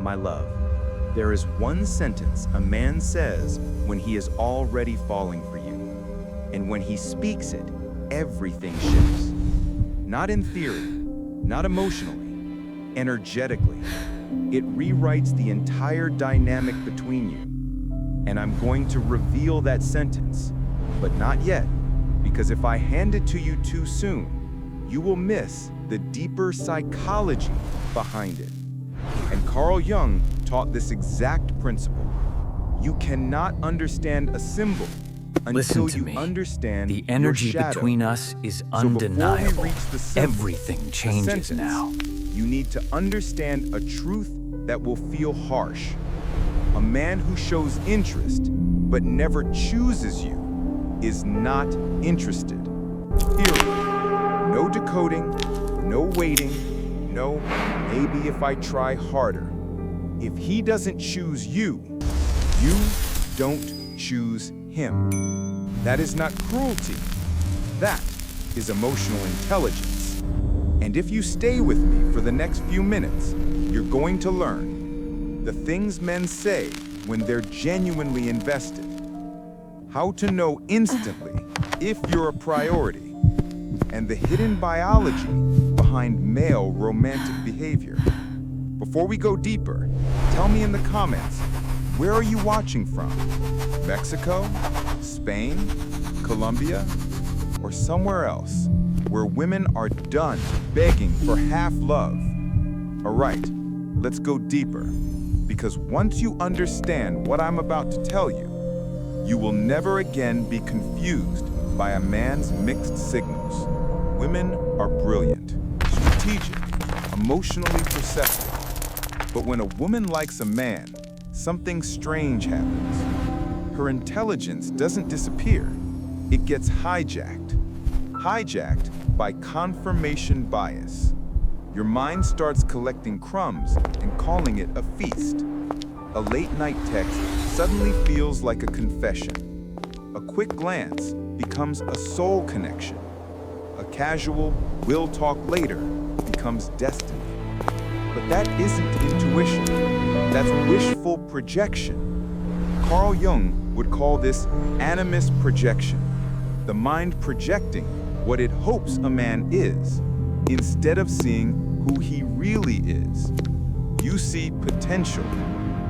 My love, there is one sentence a man says when he is already falling for you. And when he speaks it, everything shifts. Not in theory, not emotionally, energetically. It rewrites the entire dynamic between you. And I'm going to reveal that sentence, but not yet, because if I hand it to you too soon, you will miss the deeper psychology behind it. And Carl Jung taught this exact principle. You cannot understand a symbol until you understand the energy your shadow. between us is So undeniable. before we reach the symbol, Everything the changes sentence, now. you need to understand a truth that will feel harsh. A man who shows interest but never chooses you is not interested. Period. No decoding, no waiting, no maybe if I try harder. If he doesn't choose you, you don't choose him. That is not cruelty. That is emotional intelligence. And if you stay with me for the next few minutes, you're going to learn the things men say when they're genuinely invested. How to know instantly if you're a priority, and the hidden biology behind male romantic behavior. Before we go deeper, tell me in the comments, where are you watching from? Mexico, Spain, Colombia, or somewhere else where women are done begging for half love? All right, let's go deeper, because once you understand what I'm about to tell you, you will never again be confused by a man's mixed signals. Women are brilliant, strategic, emotionally perceptive. But when a woman likes a man, something strange happens. Her intelligence doesn't disappear. It gets hijacked. Hijacked by confirmation bias. Your mind starts collecting crumbs and calling it a feast. A late-night text suddenly feels like a confession. A quick glance becomes a soul connection. A casual, we'll talk later, becomes destiny. But that isn't intuition. That's wishful projection. Carl Jung would call this animus projection. The mind projecting what it hopes a man is, instead of seeing who he really is. You see potential,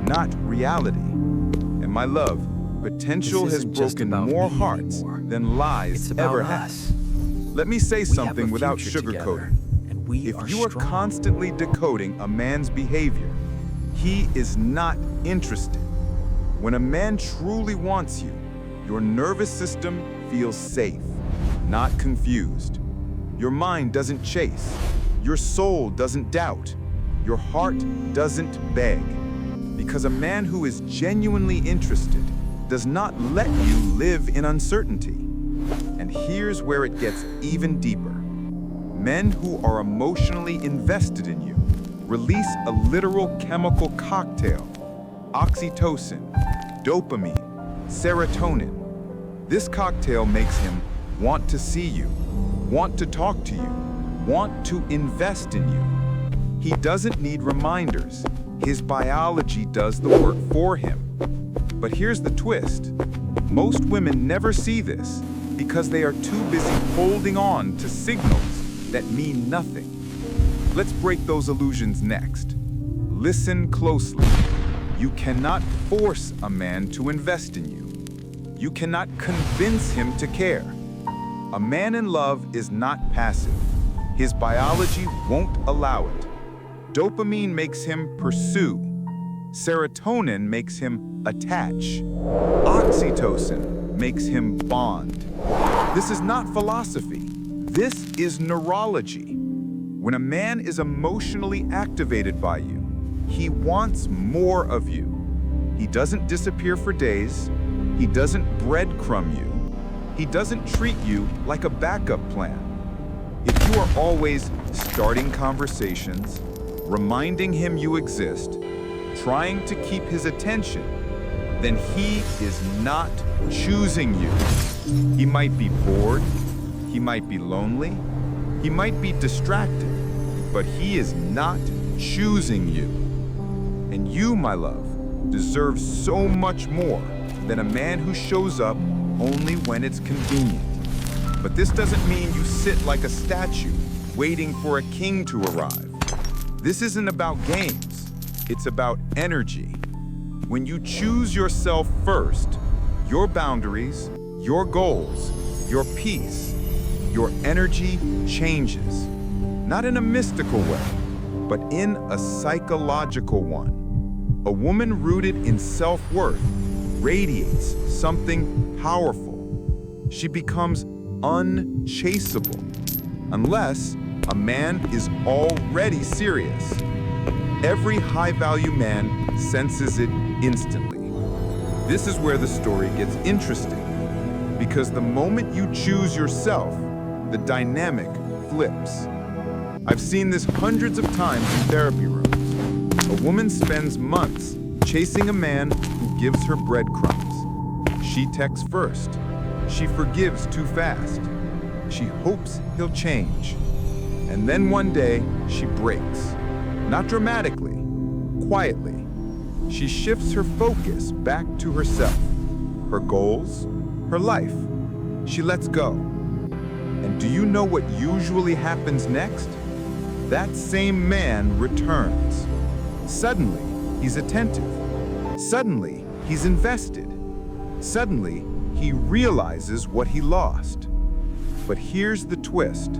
not reality. And my love, potential has broken more hearts than lies ever have. Let me say something without sugarcoating. If you are constantly decoding a man's behavior, he is not interested. When a man truly wants you, your nervous system feels safe, not confused. Your mind doesn't chase. Your soul doesn't doubt. Your heart doesn't beg. Because a man who is genuinely interested does not let you live in uncertainty. And here's where it gets even deeper. Men who are emotionally invested in you release a literal chemical cocktail: oxytocin, dopamine, serotonin. This cocktail makes him want to see you, want to talk to you, want to invest in you. He doesn't need reminders. His biology does the work for him. But here's the twist. Most women never see this because they are too busy holding on to signals that mean nothing. Let's break those illusions next. Listen closely. You cannot force a man to invest in you. You cannot convince him to care. A man in love is not passive. His biology won't allow it. Dopamine makes him pursue. Serotonin makes him attach. Oxytocin makes him bond. This is not philosophy. This is neurology. When a man is emotionally activated by you, he wants more of you. He doesn't disappear for days. He doesn't breadcrumb you. He doesn't treat you like a backup plan. If you are always starting conversations, reminding him you exist, trying to keep his attention, then he is not choosing you. He might be bored, he might be lonely, he might be distracted, but he is not choosing you. And You, my love, deserve so much more than a man who shows up only when it's convenient. But this doesn't mean you sit like a statue, waiting for a king to arrive. This isn't about games, it's about energy. When you choose yourself first, your boundaries, your goals, your peace, your energy changes. Not in a mystical way, but in a psychological one. A woman rooted in self-worth radiates something powerful. She becomes unchaseable, unless a man is already serious. Every high-value man senses it instantly. This is where the story gets interesting, because the moment you choose yourself, the dynamic flips. I've seen this hundreds of times in therapy rooms. A woman spends months chasing a man who gives her breadcrumbs. She texts first. She forgives too fast. She hopes he'll change. And then one day, she breaks. Not dramatically, quietly. She shifts her focus back to herself, her goals, her life. She lets go. And do you know what usually happens next? That same man returns. Suddenly, he's attentive. Suddenly, he's invested. Suddenly, he realizes what he lost. But here's the twist.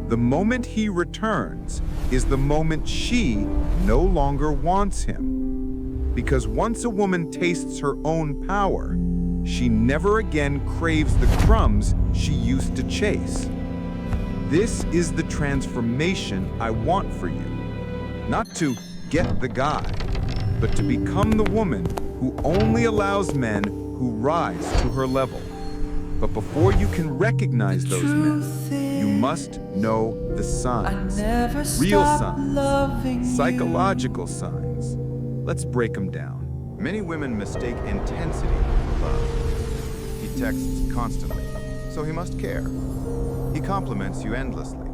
The moment he returns is the moment she no longer wants him. Because once a woman tastes her own power, she never again craves the crumbs she used to chase. This is the transformation I want for you. Not to get the guy, but to become the woman who only allows men who rise to her level. But before you can recognize those men, you must know the signs. Real signs, psychological signs. Let's break them down. Many women mistake intensity for love. He texts constantly, so he must care. He compliments you endlessly,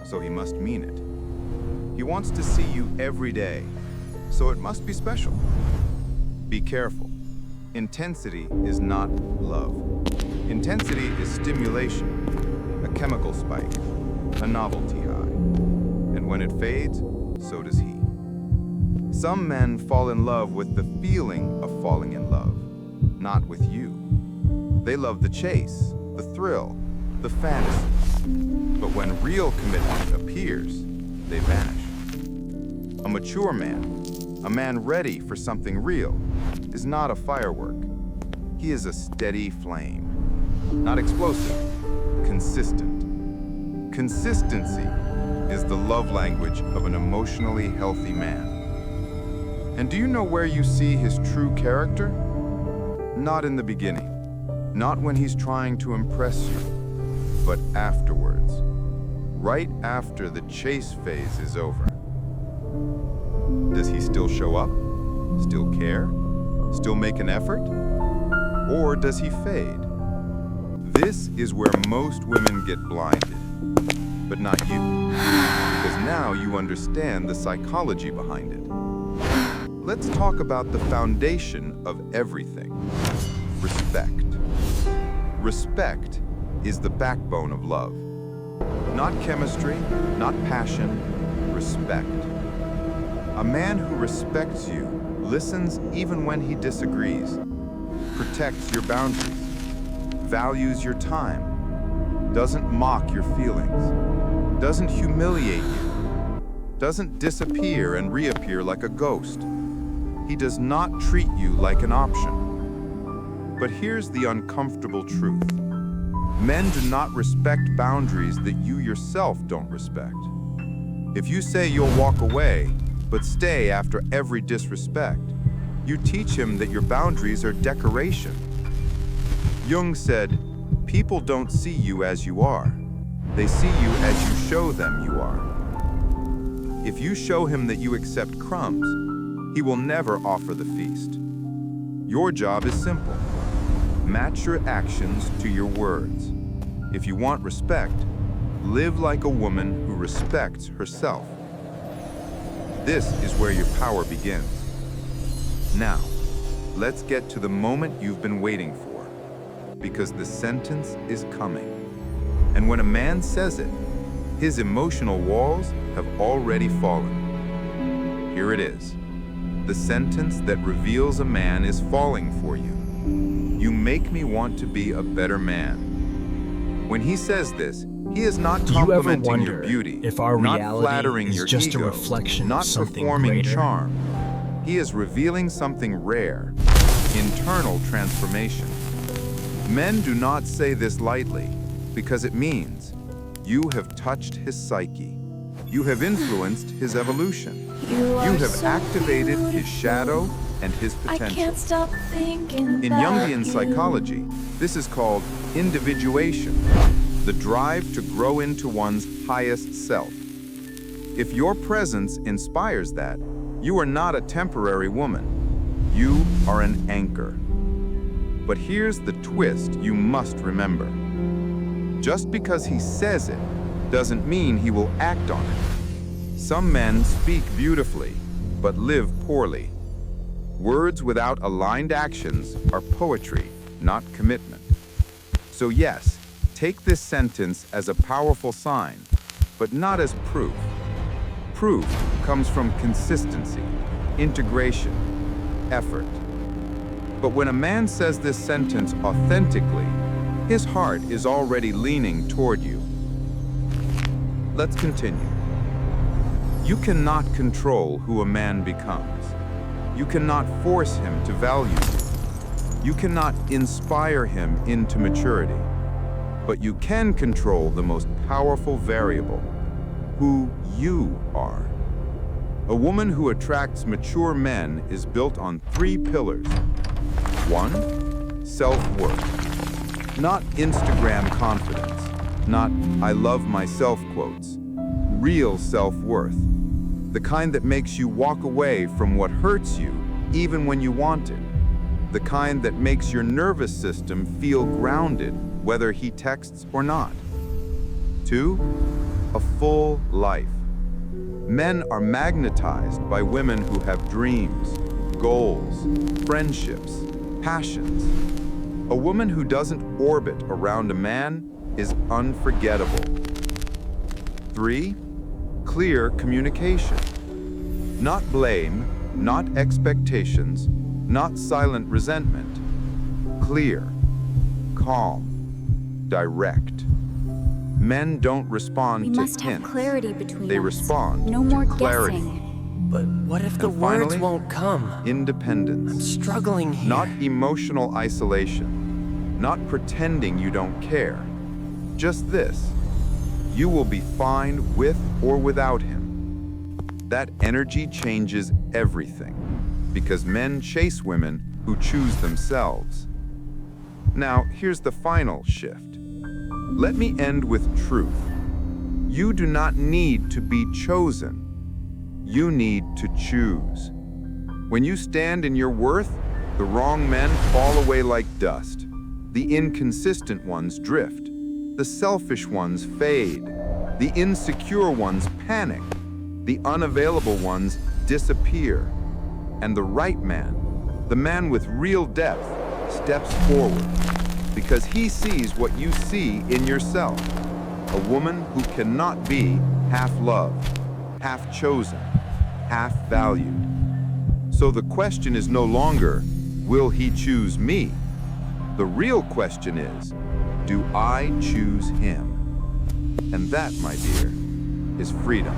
so he must mean it. He wants to see you every day, so it must be special. Be careful. Intensity is not love. Intensity is stimulation, a chemical spike, a novelty high. And when it fades, so does he. Some men fall in love with the feeling of falling in love, not with you. They love the chase, the thrill, the fantasy. But when real commitment appears, they vanish. A mature man, a man ready for something real, is not a firework. He is a steady flame. Not explosive, consistent. Consistency is the love language of an emotionally healthy man. And do you know where you see his true character? Not in the beginning, not when he's trying to impress you, but afterwards, right after the chase phase is over. Does he still show up? Still care? Still make an effort? Or does he fade? This is where most women get blinded, but not you, because now you understand the psychology behind it. Let's talk about the foundation of everything: respect. Respect is the backbone of love. Not chemistry, not passion, respect. A man who respects you listens even when he disagrees, protects your boundaries, values your time, doesn't mock your feelings, doesn't humiliate you, doesn't disappear and reappear like a ghost. He does not treat you like an option. But here's the uncomfortable truth. Men do not respect boundaries that you yourself don't respect. If you say you'll walk away, but stay after every disrespect, you teach him that your boundaries are decoration. Jung said, people don't see you as you are. They see you as you show them you are. If you show him that you accept crumbs, he will never offer the feast. Your job is simple. Match your actions to your words. If you want respect, live like a woman who respects herself. This is where your power begins. Now, let's get to the moment you've been waiting for, because the sentence is coming. And when a man says it, his emotional walls have already fallen. Here it is. The sentence that reveals a man is falling for you. You make me want to be a better man. When he says this, he is not complimenting your beauty, if our not reality flattering is your just ego, a reflection not of something performing greater? charm. He is revealing something rare, internal transformation. Men do not say this lightly, because it means you have touched his psyche. You have influenced his evolution. You have activated his shadow and his potential. I can't stop thinking In about Jungian psychology, this is called individuation, the drive to grow into one's highest self. If your presence inspires that, you are not a temporary woman. You are an anchor. But here's the twist you must remember. Just because he says it doesn't mean he will act on it. Some men speak beautifully, but live poorly. Words without aligned actions are poetry, not commitment. So yes, take this sentence as a powerful sign, but not as proof. Proof comes from consistency, integration, effort. But when a man says this sentence authentically, his heart is already leaning toward you. Let's continue. You cannot control who a man becomes. You cannot force him to value you. You cannot inspire him into maturity. But you can control the most powerful variable, who you are. A woman who attracts mature men is built on 3 pillars. 1, self-worth. Not Instagram confidence, not "I love myself" quotes. Real self-worth. The kind that makes you walk away from what hurts you, even when you want it. The kind that makes your nervous system feel grounded, whether he texts or not. 2, a full life. Men are magnetized by women who have dreams, goals, friendships, passions. A woman who doesn't orbit around a man is unforgettable. 3, clear communication. Not blame, not expectations, not silent resentment. Clear, calm, direct. Men don't respond We to must have hints. clarity between They us. respond No to more clarity. guessing. But what if the And words finally, won't come? Independence. I'm struggling here. Not emotional isolation. Not pretending you don't care. Just this. You will be fine with or without him. That energy changes everything, because men chase women who choose themselves. Now, here's the final shift. Let me end with truth. You do not need to be chosen. You need to choose. When you stand in your worth, the wrong men fall away like dust. The inconsistent ones drift. The selfish ones fade. The insecure ones panic. The unavailable ones disappear. And the right man, the man with real depth, steps forward because he sees what you see in yourself. A woman who cannot be half loved, half chosen, half valued. So the question is no longer, will he choose me? The real question is, do I choose him? And that, my dear, is freedom.